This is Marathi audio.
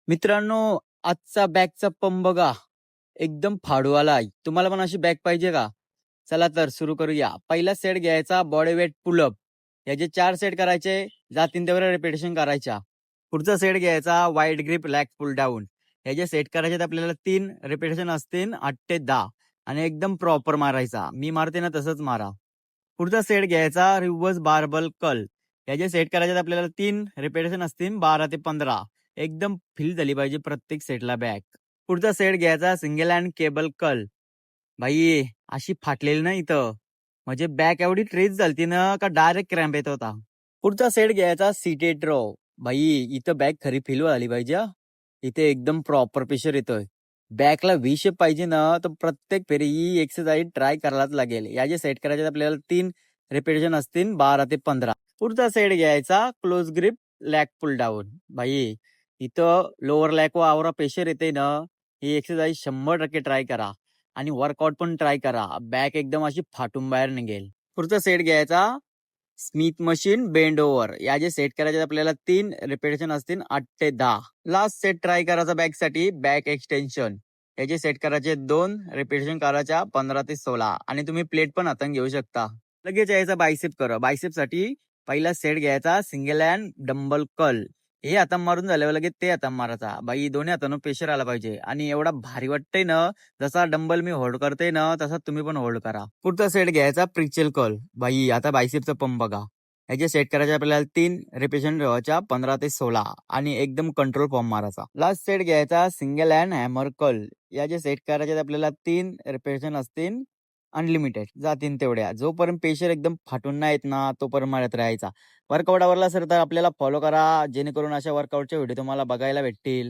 मित्रांनो, आजचा बॅगचा पंप बघा. एकदम फाडूवाला आहे. तुम्हाला पण अशी बॅग पाहिजे का? चला तर सुरू करूया. पहिला सेट घ्यायचा बॉडी वेट पुलअप. याचे 4 सेट करायचे, जातीन तेवढ्या रिपिटेशन करायच्या. पुढचा सेट घ्यायचा वाईड ग्रिप लॅग पुल डाऊन. याचे सेट करायचे तर आपल्याला 3 रिपिटेशन असतील 8 ते 10 आणि एकदम प्रॉपर मारायचा. मी मारते ना तसंच मारा. पुढचा सेट घ्यायचा रिव्हर्स बार्बल कल. याचे सेट करायचे तर आपल्याला 3 रिपिटेशन असतील 12 ते 15. एकदम फिल झाली पाहिजे प्रत्येक सेटला बॅग. पुढचा सेट घ्यायचा सिंगल हँड केबल कल. भाई अशी फाटलेली ना इथं, म्हणजे बॅग एवढी ट्रेस झालती ना का डायरेक्ट क्रॅम्प येत होता. पुढचा सेट घ्यायचा सीटेड रो. भाई इथं बॅग खरी फिल झाली पाहिजे हा. इथे एकदम प्रॉपर प्रेशर येतोय. बॅकला व्ही शेप पाहिजे ना तर प्रत्येक फेरी ही एक्सरसाइज ट्राय करायलाच लागेल. याचे सेट करायचे आपल्याला 3 रिपिटेशन असतील 12 ते 15. पुढचा सेट घ्यायचा क्लोज ग्रिप लॅग पुल डाऊन. भाई इथं लोअर लॅक व आवरा प्रेशर येते ना, ही एक्सरसाइज 100% ट्राय करा आणि वर्कआउट पण ट्राय करा. बॅक एकदम अशी फाटून बाहेर निघेल. पुढचा सेट घ्यायचा स्मिथ मशीन बेंड ओव्हर. या जे सेट करायचे आपल्याला 3 रिपिटेशन असतील 8 ते 10. लास्ट सेट ट्राय करायचा बॅक साठी बॅक एक्सटेन्शन. याचे सेट करायचे 2 रिपिटेशन करायच्या 15 ते 16 आणि तुम्ही प्लेट पण हाताने घेऊ शकता. लगेच यायचा बायसेप करा. बायसेप साठी पहिला सेट घ्यायचा सिंगल हँड डंबल कल. हे हातान मारून झाल्यावर लगेच ते हातान मारायचा. बाई दोन्ही हातानं प्रेशर आला पाहिजे आणि एवढा भारी वाटतंय ना, जसा डंबल मी होल्ड करते ना तसा तुम्ही पण होल्ड करा. पुढचा सेट घ्यायचा प्रिचल कर्ल. बाई आता बायसेपचा पंप बघा. याचे सेट करायचे आपल्याला 3 रिपिटेशन ठेवायच्या 15 ते 16 आणि एकदम कंट्रोल फॉर्म मारायचा. लास्ट सेट घ्यायचा सिंगल हँड हॅमर कर्ल. याचे सेट करायचे आपल्याला 3 रिपिटेशन असतील अनलिमिटेड जातीन तेवढ्या. जोपर्यंत प्रेशर एकदम फाटून नाही येत ना तोपर्यंत मारत राहायचा. वर्कआउट आवरला असेल तर आपल्याला फॉलो करा, जेणेकरून अशा वर्कआउटचे व्हिडिओ तुम्हाला बघायला भेटतील.